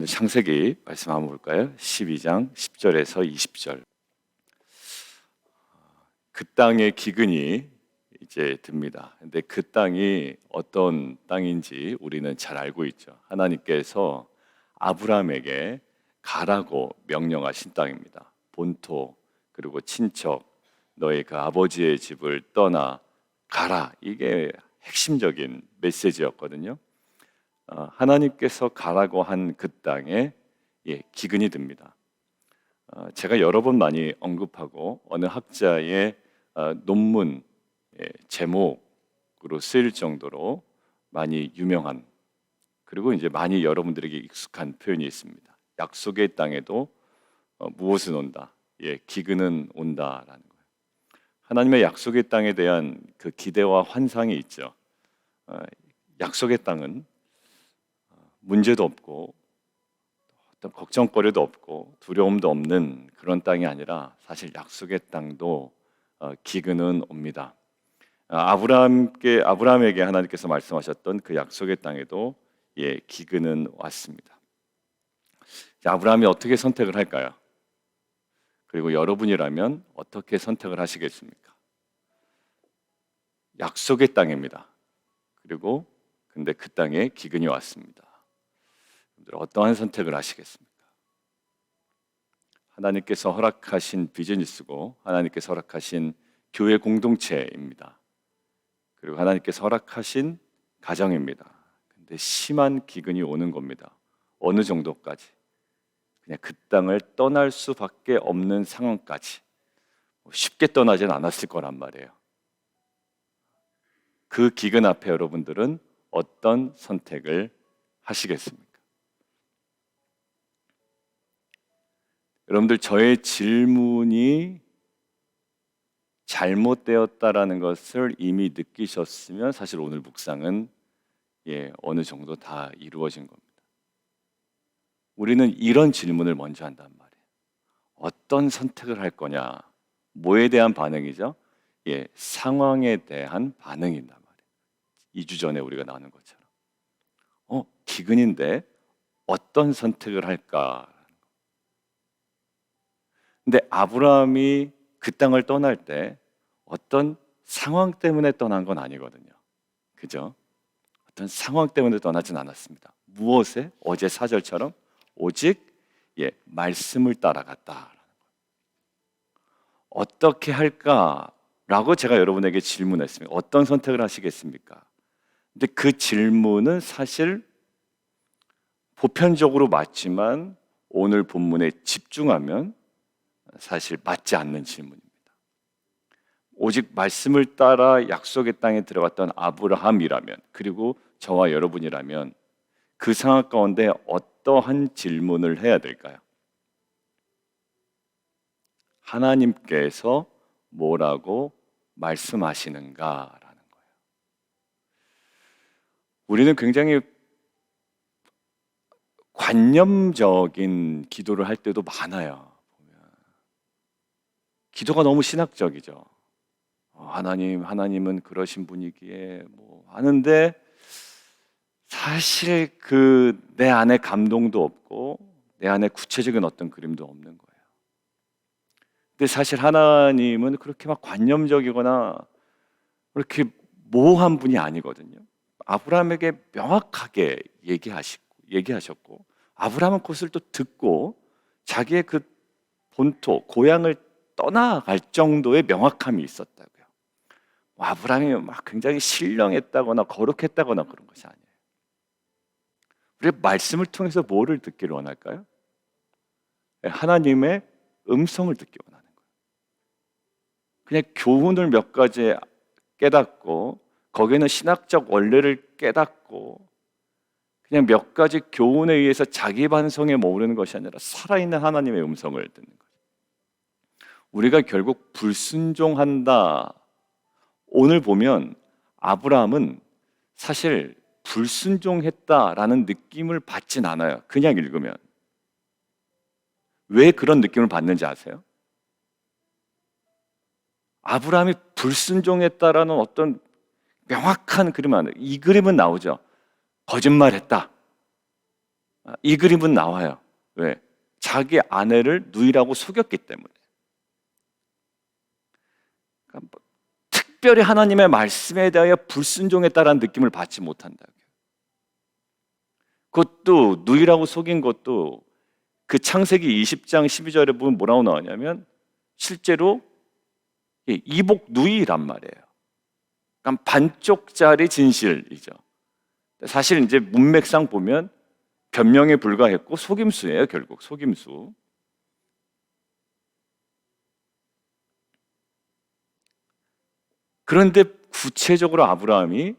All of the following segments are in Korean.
오늘 창세기 말씀 한번 볼까요? 12장 10절에서 20절. 그 땅의 기근이 이제 듭니다. 근데 그 땅이 어떤 땅인지 우리는 잘 알고 있죠. 하나님께서 아브라함에게 가라고 명령하신 땅입니다. 본토, 그리고 친척, 너의 그 아버지의 집을 떠나 가라. 이게 핵심적인 메시지였거든요. 하나님께서 가라고 한 그 땅에 기근이 듭니다. 제가 여러 번 많이 언급하고 어느 학자의 논문 제목으로 쓰일 정도로 많이 유명한, 그리고 이제 많이 여러분들에게 익숙한 표현이 있습니다. 약속의 땅에도 무엇은 온다? 기근은 온다라는 거예요. 하나님의 약속의 땅에 대한 그 기대와 환상이 있죠. 약속의 땅은 문제도 없고 어떤 걱정거리도 없고 두려움도 없는 그런 땅이 아니라 사실 약속의 땅도 기근은 옵니다. 아브라함에게 하나님께서 말씀하셨던 그 약속의 땅에도 기근은 왔습니다. 아브라함이 어떻게 선택을 할까요? 그리고 여러분이라면 어떻게 선택을 하시겠습니까? 약속의 땅입니다. 그리고 근데 그 땅에 기근이 왔습니다. 어떠한 선택을 하시겠습니까? 하나님께서 허락하신 비즈니스고 하나님께서 허락하신 교회 공동체입니다. 그리고 하나님께서 허락하신 가정입니다. 근데 심한 기근이 오는 겁니다. 어느 정도까지? 그냥 그 땅을 떠날 수밖에 없는 상황까지. 쉽게 떠나진 않았을 거란 말이에요. 그 기근 앞에 여러분들은 어떤 선택을 하시겠습니까? 여러분들, 저의 질문이 잘못되었다라는 것을 이미 느끼셨으면 사실 오늘 묵상은 어느 정도 다 이루어진 겁니다. 우리는 이런 질문을 먼저 한단 말이에요. 어떤 선택을 할 거냐? 뭐에 대한 반응이죠? 상황에 대한 반응이란 말이에요. 2주 전에 우리가 나눈 것처럼 기근인데 어떤 선택을 할까? 근데 아브라함이 그 땅을 떠날 때 어떤 상황 때문에 떠난 건 아니거든요. 그죠? 어떤 상황 때문에 떠나진 않았습니다. 무엇에? 어제 4절처럼 오직 말씀을 따라갔다라는 거예요. 어떻게 할까라고 제가 여러분에게 질문했습니다. 어떤 선택을 하시겠습니까? 근데 그 질문은 사실 보편적으로 맞지만 오늘 본문에 집중하면 사실 맞지 않는 질문입니다. 오직 말씀을 따라 약속의 땅에 들어갔던 아브라함이라면, 그리고 저와 여러분이라면 그 상황 가운데 어떠한 질문을 해야 될까요? 하나님께서 뭐라고 말씀하시는가라는 거예요. 우리는 굉장히 관념적인 기도를 할 때도 많아요. 기도가 너무 신학적이죠. 하나님은 그러신 분이기에 하는데 사실 내 안에 감동도 없고 내 안에 구체적인 어떤 그림도 없는 거예요. 근데 사실 하나님은 그렇게 막 관념적이거나 그렇게 모호한 분이 아니거든요. 아브라함에게 명확하게 얘기하셨고 아브라함은 그것을 또 듣고 자기의 그 본토, 고향을 떠나갈 정도의 명확함이 있었다고요. 아브라함이 막 굉장히 신령했다거나 거룩했다거나 그런 것이 아니에요. 우리가 말씀을 통해서 뭐를 듣기를 원할까요? 하나님의 음성을 듣기 원하는 거예요. 그냥 교훈을 몇 가지 깨닫고 거기에는 신학적 원리를 깨닫고 그냥 몇 가지 교훈에 의해서 자기 반성에 머무르는 것이 아니라 살아있는 하나님의 음성을 듣는 거예요. 우리가 결국 불순종한다. 오늘 보면 아브라함은 사실 불순종했다라는 느낌을 받진 않아요. 그냥 읽으면. 왜 그런 느낌을 받는지 아세요? 아브라함이 불순종했다라는 어떤 명확한 그림 안에 이 그림은 나오죠. 거짓말했다. 이 그림은 나와요. 왜? 자기 아내를 누이라고 속였기 때문에. 그러니까 뭐 특별히 하나님의 말씀에 대하여 불순종했다라는 느낌을 받지 못한다고요. 그것도 누이라고 속인 것도 그 창세기 20장 12절에 보면 뭐라고 나오냐면 실제로 이복 누이란 말이에요. 그러니까 반쪽짜리 진실이죠. 사실 이제 문맥상 보면 변명에 불과했고 속임수예요. 결국 속임수. 그런데 구체적으로 아브라함이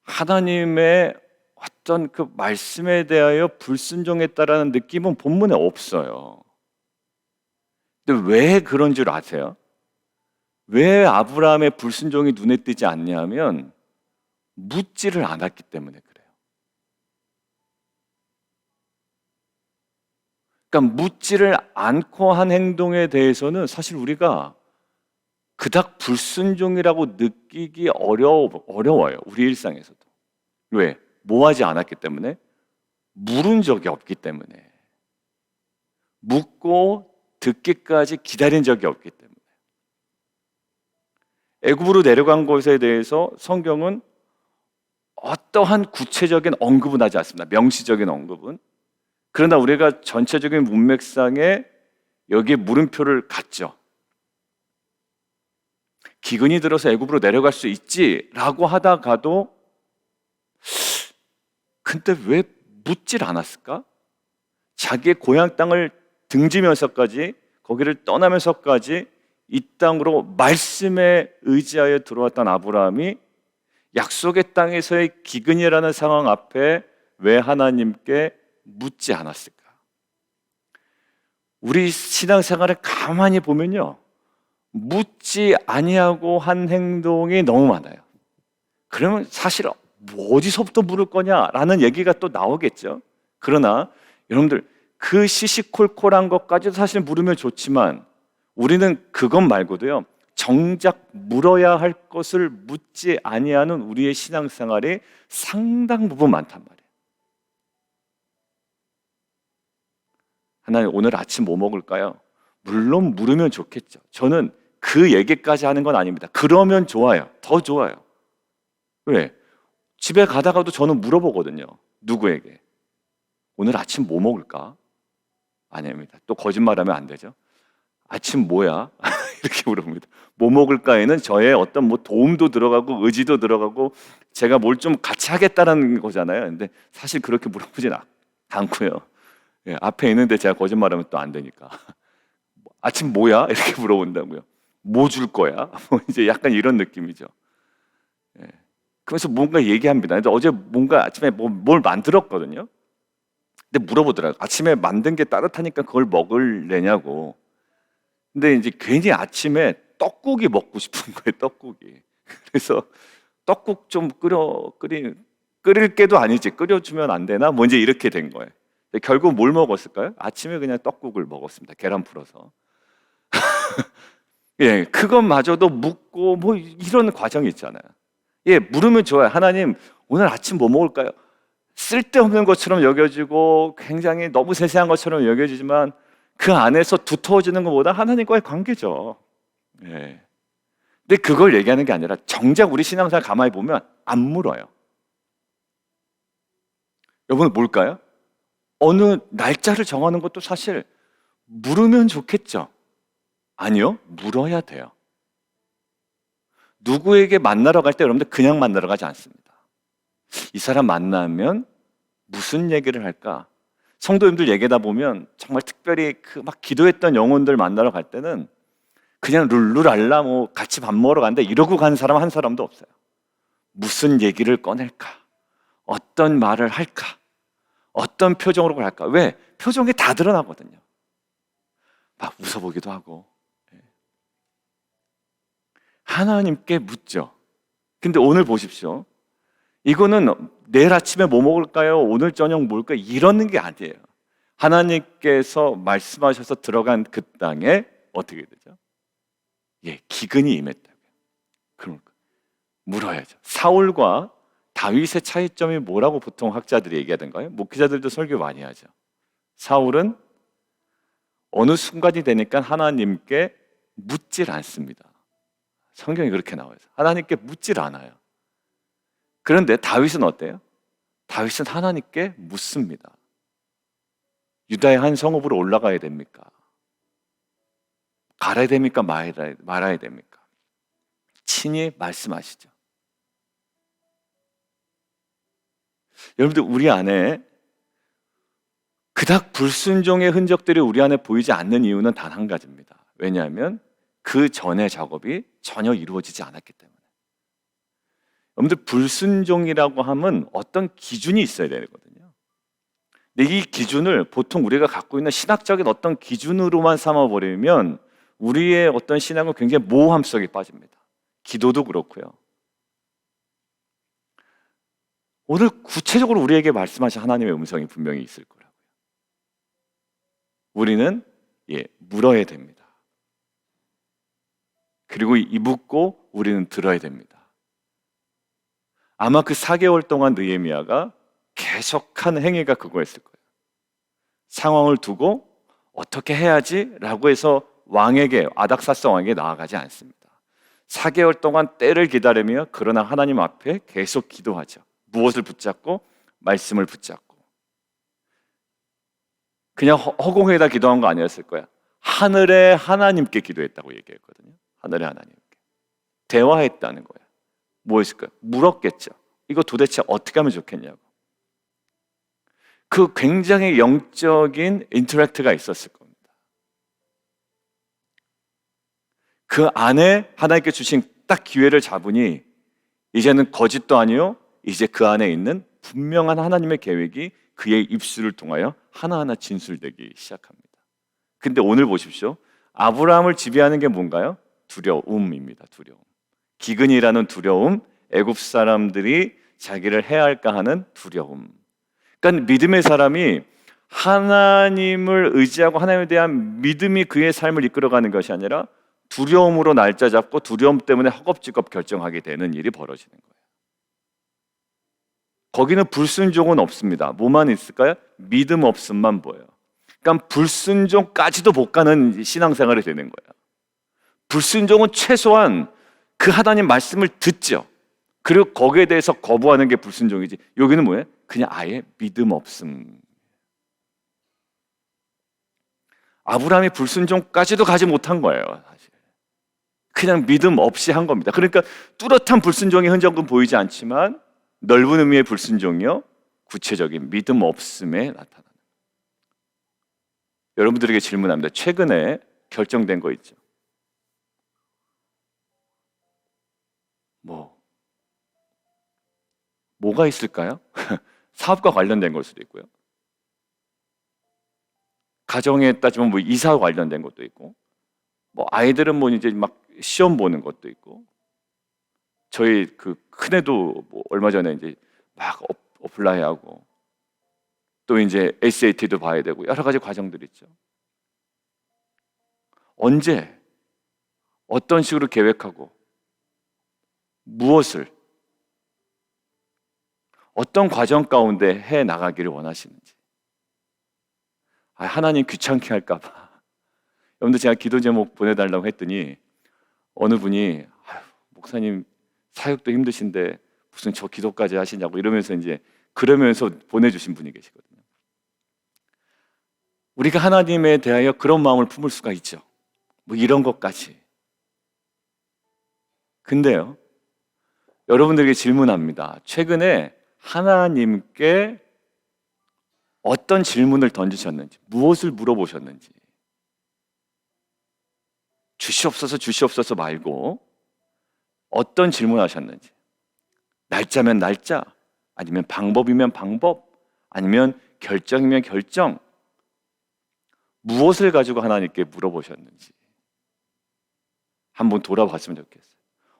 하나님의 어떤 그 말씀에 대하여 불순종했다라는 느낌은 본문에 없어요. 근데 왜 그런 줄 아세요? 왜 아브라함의 불순종이 눈에 띄지 않냐면 묻지를 않았기 때문에 그래요. 그러니까 묻지를 않고 한 행동에 대해서는 사실 우리가 그닥 불순종이라고 느끼기 어려워요. 우리 일상에서도. 왜? 뭐 하지 않았기 때문에? 물은 적이 없기 때문에. 묻고 듣기까지 기다린 적이 없기 때문에. 애굽으로 내려간 것에 대해서 성경은 어떠한 구체적인 언급은 하지 않습니다. 명시적인 언급은. 그러나 우리가 전체적인 문맥상에 여기에 물음표를 갖죠. 기근이 들어서 애굽으로 내려갈 수 있지라고 하다가도 근데 왜 묻질 않았을까? 자기의 고향 땅을 등지면서까지 거기를 떠나면서까지 이 땅으로 말씀에 의지하여 들어왔던 아브라함이 약속의 땅에서의 기근이라는 상황 앞에 왜 하나님께 묻지 않았을까? 우리 신앙생활을 가만히 보면요, 묻지 아니하고 한 행동이 너무 많아요. 그러면 사실 뭐 어디서부터 물을 거냐라는 얘기가 또 나오겠죠. 그러나 여러분들 그 시시콜콜한 것까지도 사실 물으면 좋지만 우리는 그것 말고도요, 정작 물어야 할 것을 묻지 아니하는 우리의 신앙생활이 상당 부분 많단 말이에요. 하나님 오늘 아침 뭐 먹을까요? 물론 물으면 좋겠죠. 저는 그 얘기까지 하는 건 아닙니다. 그러면 좋아요. 더 좋아요. 왜? 집에 가다가도 저는 물어보거든요. 누구에게? 오늘 아침 뭐 먹을까? 아닙니다. 또 거짓말하면 안 되죠. 아침 뭐야? 이렇게 물어봅니다. 뭐 먹을까에는 저의 어떤 뭐 도움도 들어가고 의지도 들어가고 제가 뭘 좀 같이 하겠다는 거잖아요. 근데 사실 그렇게 물어보진 않고요. 예, 앞에 있는데 제가 거짓말하면 또 안 되니까. 아침 뭐야? 이렇게 물어본다고요. 뭐 줄 거야? 뭐 이제 약간 이런 느낌이죠. 예. 그래서 뭔가 얘기합니다. 근데 어제 뭔가 아침에 뭘 만들었거든요. 근데 물어보더라고요. 아침에 만든 게 따뜻하니까 그걸 먹을래냐고. 근데 이제 괜히 아침에 떡국이 먹고 싶은 거예요, 떡국이. 그래서 떡국 좀 끓일 게도 아니지, 끓여주면 안 되나? 뭐 이제 이렇게 된 거예요. 근데 결국 뭘 먹었을까요? 아침에 그냥 떡국을 먹었습니다. 계란 풀어서. 예, 그것마저도 묻고 뭐 이런 과정이 있잖아요. 예, 물으면 좋아요. 하나님, 오늘 아침 뭐 먹을까요? 쓸데없는 것처럼 여겨지고 굉장히 너무 세세한 것처럼 여겨지지만 그 안에서 두터워지는 것보다 하나님과의 관계죠. 예. 근데 그걸 얘기하는 게 아니라 정작 우리 신앙생활 가만히 보면 안 물어요. 여러분 뭘까요? 어느 날짜를 정하는 것도 사실 물으면 좋겠죠. 아니요, 물어야 돼요. 누구에게 만나러 갈 때 여러분들 그냥 만나러 가지 않습니다. 이 사람 만나면 무슨 얘기를 할까? 성도님들 얘기하다 보면 정말 특별히 그 막 기도했던 영혼들 만나러 갈 때는 그냥 룰루랄라 뭐 같이 밥 먹으러 간다 이러고 가는 사람 한 사람도 없어요. 무슨 얘기를 꺼낼까? 어떤 말을 할까? 어떤 표정으로 할까? 왜? 표정이 다 드러나거든요. 막 웃어보기도 하고. 하나님께 묻죠. 근데 오늘 보십시오. 이거는 내일 아침에 뭐 먹을까요? 오늘 저녁 뭘까요? 이러는 게 아니에요. 하나님께서 말씀하셔서 들어간 그 땅에 어떻게 되죠? 예, 기근이 임했다고요. 그러니까 물어야죠. 사울과 다윗의 차이점이 뭐라고 보통 학자들이 얘기하던가요? 목회자들도 설교 많이 하죠. 사울은 어느 순간이 되니까 하나님께 묻질 않습니다. 성경이 그렇게 나와요. 하나님께 묻질 않아요. 그런데 다윗은 어때요? 다윗은 하나님께 묻습니다. 유다의 한 성읍으로 올라가야 됩니까? 가야 됩니까? 말아야 됩니까? 친히 말씀하시죠. 여러분들, 우리 안에 그닥 불순종의 흔적들이 우리 안에 보이지 않는 이유는 단 한 가지입니다. 왜냐하면 그 전의 작업이 전혀 이루어지지 않았기 때문에. 여러분들, 불순종이라고 하면 어떤 기준이 있어야 되거든요. 근데 이 기준을 보통 우리가 갖고 있는 신학적인 어떤 기준으로만 삼아버리면 우리의 어떤 신앙은 굉장히 모호함 속에 빠집니다. 기도도 그렇고요. 오늘 구체적으로 우리에게 말씀하신 하나님의 음성이 분명히 있을 거라고요. 우리는 물어야 됩니다. 그리고 이 묻고 우리는 들어야 됩니다. 아마 그 4개월 동안 느헤미야가 계속한 행위가 그거였을 거예요. 상황을 두고 어떻게 해야지? 라고 해서 왕에게, 아닥사스 왕에게 나아가지 않습니다. 4개월 동안 때를 기다리며 그러나 하나님 앞에 계속 기도하죠. 무엇을 붙잡고? 말씀을 붙잡고. 그냥 허공에다 기도한 거 아니었을 거야. 하늘의 하나님께 기도했다고 얘기했거든요. 하늘의 하나님께 대화했다는 거야. 뭐였을까요? 물었겠죠. 이거 도대체 어떻게 하면 좋겠냐고. 그 굉장히 영적인 인터랙트가 있었을 겁니다. 그 안에 하나님께 주신 딱 기회를 잡으니 이제는 거짓도 아니요, 이제 그 안에 있는 분명한 하나님의 계획이 그의 입술을 통하여 하나하나 진술되기 시작합니다. 근데 오늘 보십시오. 아브라함을 지배하는 게 뭔가요? 두려움입니다. 두려움. 기근이라는 두려움, 애굽 사람들이 자기를 해할까 하는 두려움. 그러니까 믿음의 사람이 하나님을 의지하고 하나님에 대한 믿음이 그의 삶을 이끌어가는 것이 아니라 두려움으로 날짜 잡고 두려움 때문에 허겁지겁 결정하게 되는 일이 벌어지는 거예요. 거기는 불순종은 없습니다. 뭐만 있을까요? 믿음 없음만 보여요. 그러니까 불순종까지도 못 가는 신앙생활이 되는 거예요. 불순종은 최소한 그 하나님 말씀을 듣죠. 그리고 거기에 대해서 거부하는 게 불순종이지. 여기는 뭐예요? 그냥 아예 믿음 없음. 아브라함이 불순종까지도 가지 못한 거예요, 사실. 그냥 믿음 없이 한 겁니다. 그러니까 뚜렷한 불순종의 흔적은 보이지 않지만 넓은 의미의 불순종이요, 구체적인 믿음 없음에 나타나는. 여러분들에게 질문합니다. 최근에 결정된 거 있죠? 뭐가 있을까요? 사업과 관련된 걸 수도 있고요. 가정에 따지면 이사와 관련된 것도 있고, 아이들은 이제 막 시험 보는 것도 있고, 저희 그 큰애도 얼마 전에 이제 막 어플라이하고, 또 이제 SAT도 봐야 되고 여러 가지 과정들이 있죠. 언제, 어떤 식으로 계획하고, 무엇을, 어떤 과정 가운데 해 나가기를 원하시는지. 하나님 귀찮게 할까 봐. 여러분들, 제가 기도 제목 보내달라고 했더니 어느 분이 목사님 사역도 힘드신데 무슨 저 기도까지 하시냐고 이러면서 이제 그러면서 보내주신 분이 계시거든요. 우리가 하나님에 대하여 그런 마음을 품을 수가 있죠. 이런 것까지. 근데요, 여러분들에게 질문합니다. 최근에 하나님께 어떤 질문을 던지셨는지, 무엇을 물어보셨는지. 주시옵소서 주시옵소서 말고 어떤 질문하셨는지. 날짜면 날짜, 아니면 방법이면 방법, 아니면 결정이면 결정. 무엇을 가지고 하나님께 물어보셨는지 한번 돌아봤으면 좋겠어요.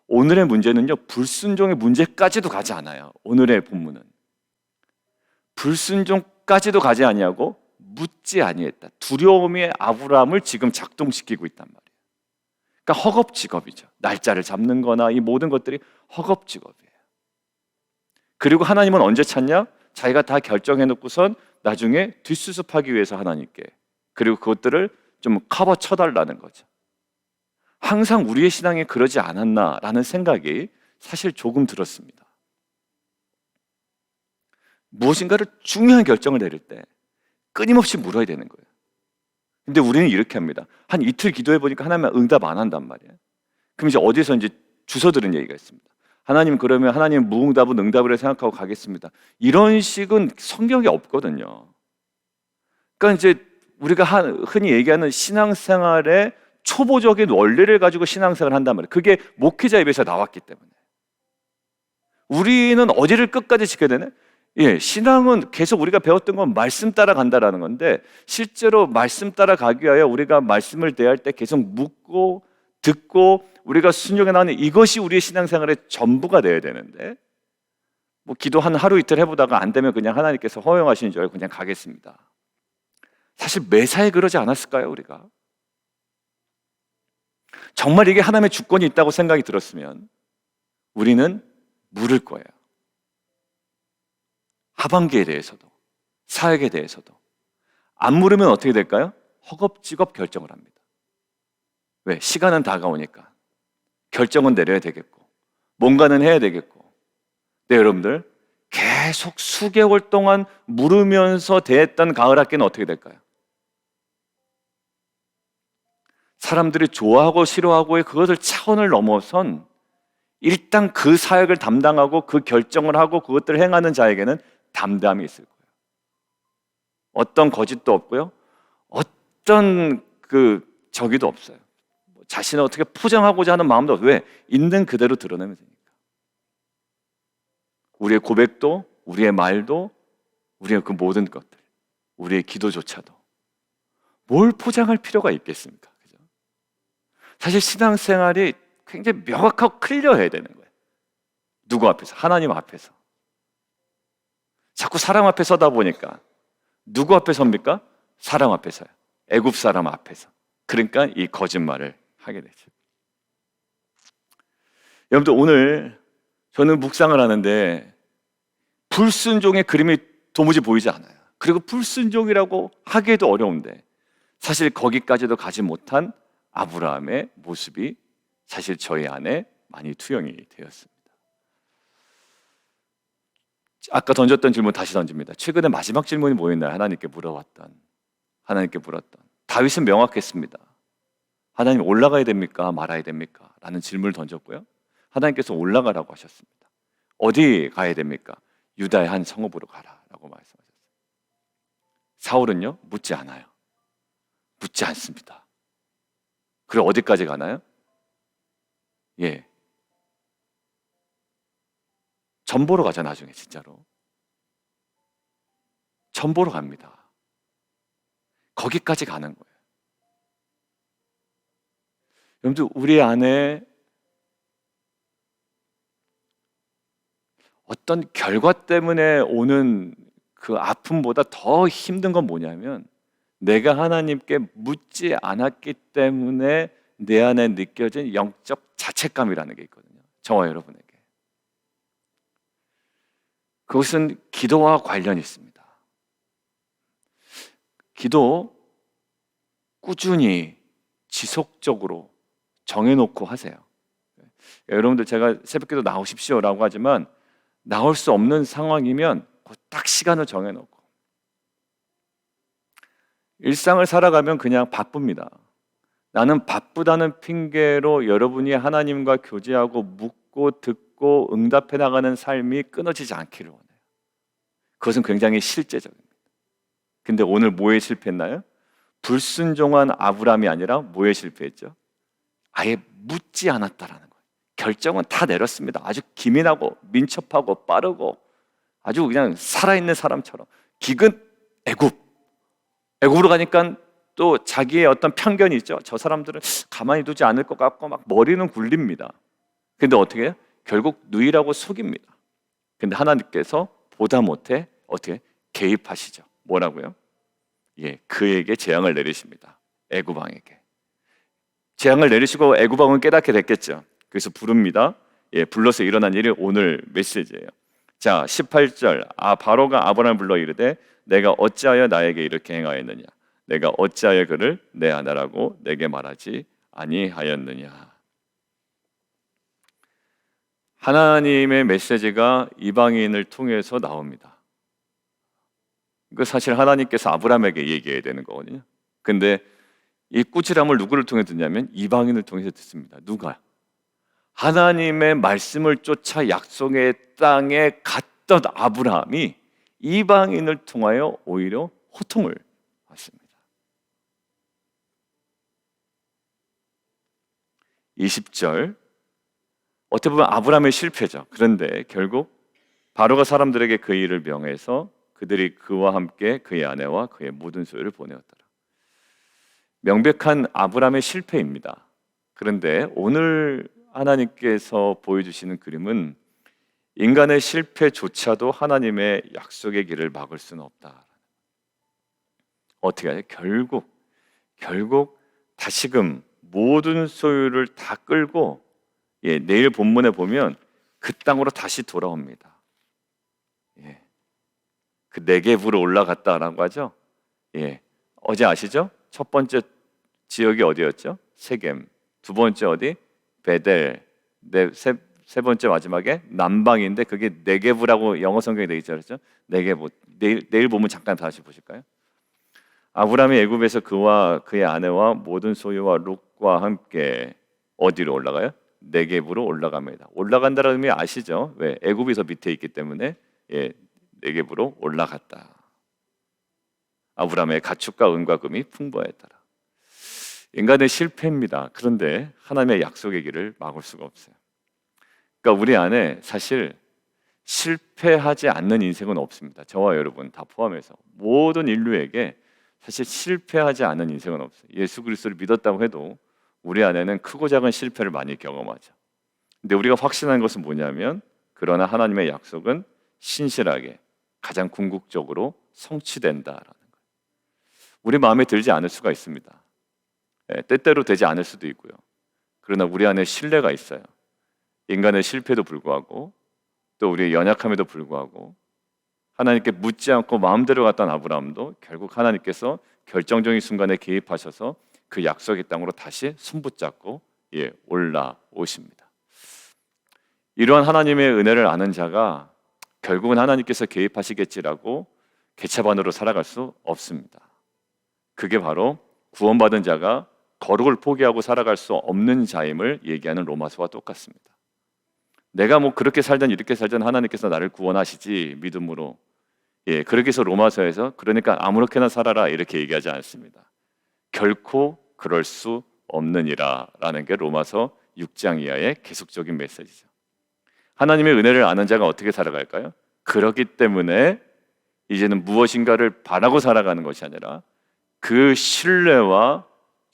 오늘의 문제는요, 불순종의 문제까지도 가지 않아요. 오늘의 본문은 불순종까지도 가지 아니하고 묻지 아니했다. 두려움의 아브라함을 지금 작동시키고 있단 말이에요. 그러니까 허겁지겁이죠. 날짜를 잡는 거나 이 모든 것들이 허겁지겁이에요. 그리고 하나님은 언제 찾냐? 자기가 다 결정해 놓고선 나중에 뒷수습하기 위해서 하나님께, 그리고 그것들을 좀 커버 쳐달라는 거죠. 항상 우리의 신앙이 그러지 않았나라는 생각이 사실 조금 들었습니다. 무엇인가를 중요한 결정을 내릴 때 끊임없이 물어야 되는 거예요. 근데 우리는 이렇게 합니다. 한 이틀 기도해 보니까 하나님은 응답 안 한단 말이에요. 그럼 이제 어디서 이제 주워 들은 얘기가 있습니다. 하나님, 그러면 하나님 무응답은 응답으로 생각하고 가겠습니다. 이런 식은 성경에 없거든요. 그러니까 이제 우리가 흔히 얘기하는 신앙생활의 초보적인 원리를 가지고 신앙생활을 한단 말이에요. 그게 목회자 입에서 나왔기 때문에. 우리는 어디를 끝까지 지켜야 되나? 신앙은 계속 우리가 배웠던 건 말씀 따라 간다라는 건데, 실제로 말씀 따라 가기 위하여 우리가 말씀을 대할 때 계속 묻고 듣고 우리가 순종해 나가는 이것이 우리의 신앙생활의 전부가 돼야 되는데, 뭐 기도 한 하루 이틀 해보다가 안 되면 그냥 하나님께서 허용하시는 줄 알고 그냥 가겠습니다. 사실 매사에 그러지 않았을까요, 우리가? 정말 이게 하나님의 주권이 있다고 생각이 들었으면 우리는 물을 거예요. 하반기에 대해서도, 사역에 대해서도. 안 물으면 어떻게 될까요? 허겁지겁 결정을 합니다. 왜? 시간은 다가오니까. 결정은 내려야 되겠고, 뭔가는 해야 되겠고. 네, 여러분들, 계속 수개월 동안 물으면서 대했던 가을 학기는 어떻게 될까요? 사람들이 좋아하고 싫어하고의 그것을 차원을 넘어선 일단 그 사역을 담당하고 그 결정을 하고 그것들을 행하는 자에게는 담담이 있을 거예요. 어떤 거짓도 없고요. 어떤 저기도 없어요. 자신을 어떻게 포장하고자 하는 마음도 없어요. 왜? 있는 그대로 드러내면 되니까. 우리의 고백도, 우리의 말도, 우리의 그 모든 것들, 우리의 기도조차도 뭘 포장할 필요가 있겠습니까? 그죠? 사실 신앙생활이 굉장히 명확하고 클리어해야 되는 거예요. 누구 앞에서? 하나님 앞에서. 자꾸 사람 앞에 서다 보니까 누구 앞에 섭니까? 사람 앞에 서요. 애굽 사람 앞에서. 그러니까 이 거짓말을 하게 되죠. 여러분들, 오늘 저는 묵상을 하는데 불순종의 그림이 도무지 보이지 않아요. 그리고 불순종이라고 하기에도 어려운데 사실 거기까지도 가지 못한 아브라함의 모습이 사실 저희 안에 많이 투영이 되었습니다. 아까 던졌던 질문 다시 던집니다. 최근에 마지막 질문이 뭐였나요? 하나님께 물었던. 다윗은 명확했습니다. 하나님, 올라가야 됩니까? 말아야 됩니까? 라는 질문을 던졌고요. 하나님께서 올라가라고 하셨습니다. 어디 가야 됩니까? 유다의 한 성읍으로 가라 라고 말씀하셨어요. 사울은요? 묻지 않아요. 묻지 않습니다. 그리고 어디까지 가나요? 전 보러 가자. 나중에 진짜로 전 보러 갑니다. 거기까지 가는 거예요. 여러분들, 우리 안에 어떤 결과 때문에 오는 그 아픔보다 더 힘든 건 뭐냐면, 내가 하나님께 묻지 않았기 때문에 내 안에 느껴진 영적 자책감이라는 게 있거든요. 저와 여러분에게. 그것은 기도와 관련이 있습니다. 기도 꾸준히 지속적으로 정해놓고 하세요. 여러분들, 제가 새벽기도 나오십시오라고 하지만 나올 수 없는 상황이면 딱 시간을 정해놓고, 일상을 살아가면 그냥 바쁩니다. 나는 바쁘다는 핑계로 여러분이 하나님과 교제하고 묻고 듣고 응답해 나가는 삶이 끊어지지 않기를 원해요. 그것은 굉장히 실제적입니다. 근데 오늘 뭐에 실패했나요? 불순종한 아브라함이 아니라 뭐에 실패했죠? 아예 묻지 않았다라는 거예요. 결정은 다 내렸습니다. 아주 기민하고 민첩하고 빠르고 아주 그냥 살아있는 사람처럼. 기근 애굽으로 가니까 또 자기의 어떤 편견이 있죠. 저 사람들은 가만히 두지 않을 것 같고 막 머리는 굴립니다. 근데 어떻게 해요? 결국 누이라고 속입니다. 근데 하나님께서 보다 못해 어떻게 개입하시죠. 뭐라고요? 그에게 재앙을 내리십니다. 애굽 왕에게 재앙을 내리시고 애굽 왕은 깨닫게 됐겠죠. 그래서 부릅니다. 불러서 일어난 일이 오늘 메시지예요. 자, 18절. 바로가 아브라함을 불러 이르되 내가 어찌하여 나에게 이렇게 행하였느냐? 내가 어찌하여 그를 내 아내라고 내게 말하지 아니하였느냐? 하나님의 메시지가 이방인을 통해서 나옵니다. 그 사실 하나님께서 아브라함에게 얘기해야 되는 거거든요. 근데 이 꾸지람을 누구를 통해 듣냐면 이방인을 통해서 듣습니다. 누가? 하나님의 말씀을 쫓아 약속의 땅에 갔던 아브라함이 이방인을 통하여 오히려 호통을 받습니다. 20절. 어떻게 보면 아브라함의 실패죠. 그런데 결국 바로가 사람들에게 그 일을 명해서 그들이 그와 함께 그의 아내와 그의 모든 소유를 보내었더라. 명백한 아브라함의 실패입니다. 그런데 오늘 하나님께서 보여주시는 그림은 인간의 실패조차도 하나님의 약속의 길을 막을 수는 없다. 어떻게 하냐? 결국 다시금 모든 소유를 다 끌고 내일 본문에 보면 그 땅으로 다시 돌아옵니다. 그 네겝으로 올라갔다라고 하죠. 어제 아시죠? 첫 번째 지역이 어디였죠? 세겜. 두 번째 어디? 베델. 세 번째 마지막에 남방인데 그게 네겝이라고 영어 성경에 되어 있죠, 그렇죠? 네겝. 내일 보면 잠깐 다시 보실까요? 아브라함이 애굽에서 그와 그의 아내와 모든 소유와 롯과 함께 어디로 올라가요? 네겝으로 올라갑니다. 올라간다는 의미 아시죠? 왜? 애굽이 더 밑에 있기 때문에 네겝으로 올라갔다. 아브라함의 가축과 은과 금이 풍부했더라. 인간의 실패입니다. 그런데 하나님의 약속의 길을 막을 수가 없어요. 그러니까 우리 안에 사실 실패하지 않는 인생은 없습니다. 저와 여러분 다 포함해서 모든 인류에게 사실 실패하지 않는 인생은 없어요. 예수 그리스도를 믿었다고 해도 우리 안에는 크고 작은 실패를 많이 경험하죠. 근데 우리가 확신하는 것은 뭐냐면 그러나 하나님의 약속은 신실하게 가장 궁극적으로 성취된다라는 거예요. 우리 마음에 들지 않을 수가 있습니다. 때때로 되지 않을 수도 있고요. 그러나 우리 안에 신뢰가 있어요. 인간의 실패도 불구하고 또 우리의 연약함에도 불구하고 하나님께 묻지 않고 마음대로 갔던 아브라함도 결국 하나님께서 결정적인 순간에 개입하셔서 그 약속의 땅으로 다시 손붙잡고 올라오십니다. 이러한 하나님의 은혜를 아는 자가 결국은 하나님께서 개입하시겠지라고 개차반으로 살아갈 수 없습니다. 그게 바로 구원받은 자가 거룩을 포기하고 살아갈 수 없는 자임을 얘기하는 로마서와 똑같습니다. 내가 그렇게 살든 이렇게 살든 하나님께서 나를 구원하시지 믿음으로 그렇게 해서 로마서에서 그러니까 아무렇게나 살아라 이렇게 얘기하지 않습니다. 결코 그럴 수 없느니라 라는 게 로마서 6장 이하의 계속적인 메시지죠. 하나님의 은혜를 아는 자가 어떻게 살아갈까요? 그렇기 때문에 이제는 무엇인가를 바라고 살아가는 것이 아니라 그 신뢰와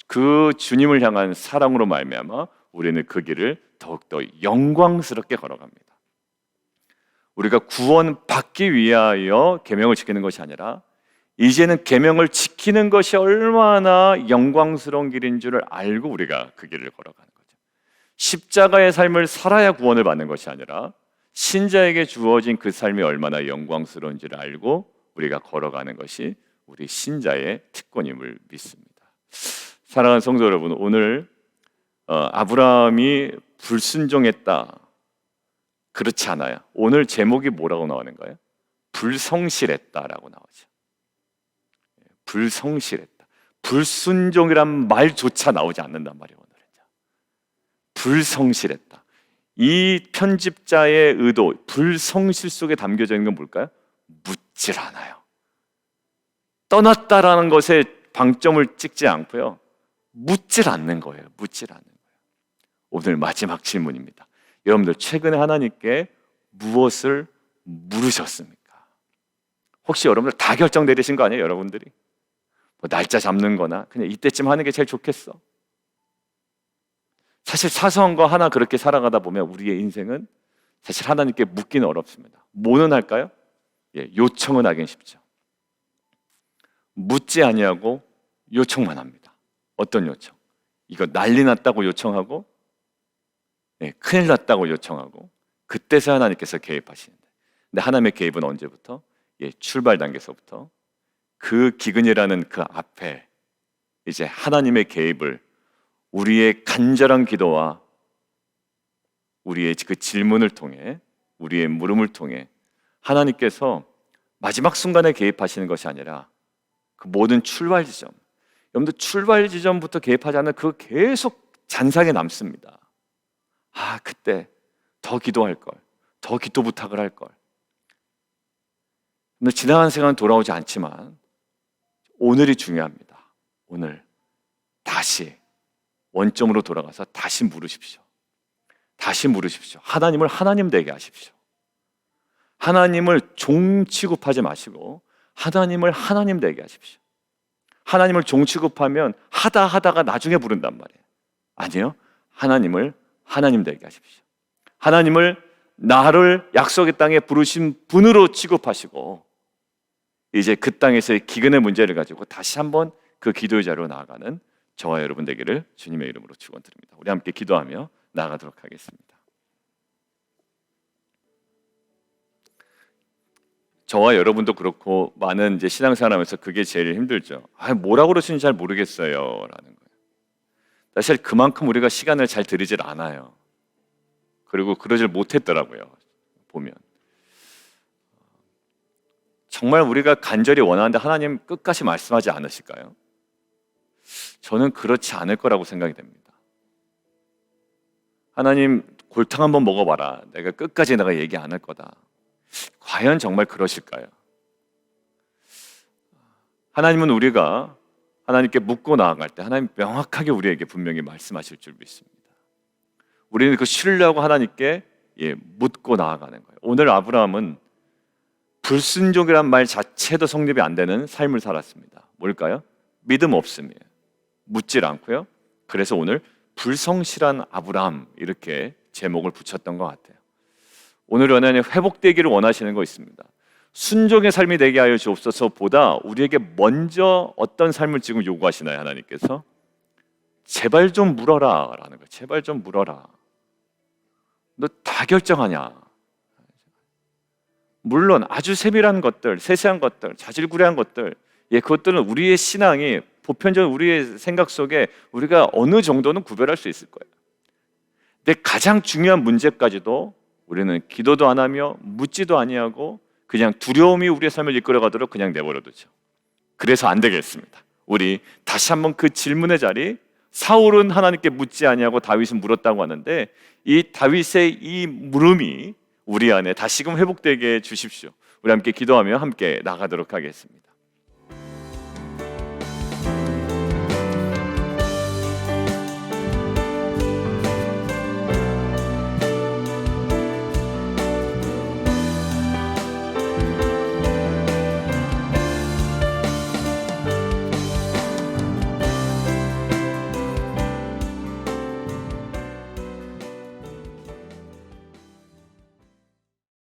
그 주님을 향한 사랑으로 말미암아 우리는 그 길을 더욱더 영광스럽게 걸어갑니다. 우리가 구원받기 위하여 계명을 지키는 것이 아니라 이제는 계명을 지키는 것이 얼마나 영광스러운 길인 줄을 알고 우리가 그 길을 걸어가는 거죠. 십자가의 삶을 살아야 구원을 받는 것이 아니라 신자에게 주어진 그 삶이 얼마나 영광스러운지를 알고 우리가 걸어가는 것이 우리 신자의 특권임을 믿습니다. 사랑하는 성도 여러분, 오늘 아브라함이 불순종했다. 그렇지 않아요. 오늘 제목이 뭐라고 나오는 거예요? 불성실했다라고 나오죠. 불성실했다. 불순종이란 말조차 나오지 않는단 말이에요. 오늘은요. 불성실했다. 이 편집자의 의도, 불성실 속에 담겨져 있는 건 뭘까요? 묻질 않아요. 떠났다라는 것에 방점을 찍지 않고요. 묻질 않는 거예요. 묻질 않는 거예요. 오늘 마지막 질문입니다. 여러분들 최근에 하나님께 무엇을 물으셨습니까? 혹시 여러분들 다 결정 내리신 거 아니에요? 여러분들이 날짜 잡는 거나 그냥 이때쯤 하는 게 제일 좋겠어. 사실 사소한 거 하나 그렇게 살아가다 보면 우리의 인생은 사실 하나님께 묻기는 어렵습니다. 뭐는 할까요? 요청은 하긴 쉽죠. 묻지 아니하고 요청만 합니다. 어떤 요청? 이거 난리 났다고 요청하고 큰일 났다고 요청하고 그때서 하나님께서 개입하시는데 근데 하나님의 개입은 언제부터? 출발 단계에서부터 그 기근이라는 그 앞에 이제 하나님의 개입을 우리의 간절한 기도와 우리의 그 질문을 통해, 우리의 물음을 통해 하나님께서 마지막 순간에 개입하시는 것이 아니라 그 모든 출발 지점, 여러분들 출발 지점부터 개입하지 않는 그 계속 잔상에 남습니다. 아, 그때 더 기도할 걸, 더 기도 부탁을 할 걸. 근데 지나간 시간은 돌아오지 않지만 오늘이 중요합니다. 오늘 다시 원점으로 돌아가서 다시 물으십시오. 다시 물으십시오. 하나님을 하나님 되게 하십시오. 하나님을 종 취급하지 마시고 하나님을 하나님 되게 하십시오. 하나님을 종 취급하면 하다가 나중에 부른단 말이에요. 아니요, 하나님을 하나님 되게 하십시오. 하나님을 나를 약속의 땅에 부르신 분으로 취급하시고 이제 그 땅에서의 기근의 문제를 가지고 다시 한번 그 기도의 자리로 나아가는 저와 여러분 되기를 주님의 이름으로 축원드립니다. 우리 함께 기도하며 나아가도록 하겠습니다. 저와 여러분도 그렇고 많은 이제 신앙생활하면서 그게 제일 힘들죠. 뭐라고 그러시는지 잘 모르겠어요 라는 거예요. 사실 그만큼 우리가 시간을 잘 들이질 않아요. 그리고 그러질 못했더라고요. 보면 정말 우리가 간절히 원하는데 하나님 끝까지 말씀하지 않으실까요? 저는 그렇지 않을 거라고 생각이 됩니다. 하나님 골탕 한번 먹어봐라. 내가 얘기 안 할 거다. 과연 정말 그러실까요? 하나님은 우리가 하나님께 묻고 나아갈 때 하나님 명확하게 우리에게 분명히 말씀하실 줄 믿습니다. 우리는 그 신뢰하고 하나님께 묻고 나아가는 거예요. 오늘 아브라함은 불순종이란 말 자체도 성립이 안 되는 삶을 살았습니다. 뭘까요? 믿음 없음이에요. 묻질 않고요. 그래서 오늘 불성실한 아브라함 이렇게 제목을 붙였던 것 같아요. 오늘 하나님 회복되기를 원하시는 거 있습니다. 순종의 삶이 되게 하여 주옵소서 보다 우리에게 먼저 어떤 삶을 지금 요구하시나요? 하나님께서 제발 좀 물어라 라는 거예요. 제발 좀 물어라. 너 다 결정하냐? 물론 아주 세밀한 것들, 세세한 것들, 자질구레한 것들, 그것들은 우리의 신앙이 보편적인 우리의 생각 속에 우리가 어느 정도는 구별할 수 있을 거예요. 근데 가장 중요한 문제까지도 우리는 기도도 안 하며 묻지도 아니하고 그냥 두려움이 우리의 삶을 이끌어가도록 그냥 내버려두죠. 그래서 안 되겠습니다. 우리 다시 한번 그 질문의 자리, 사울은 하나님께 묻지 아니하고 다윗은 물었다고 하는데 이 다윗의 이 물음이 우리 안에 다시금 회복되게 해 주십시오. 우리 함께 기도하며 함께 나가도록 하겠습니다.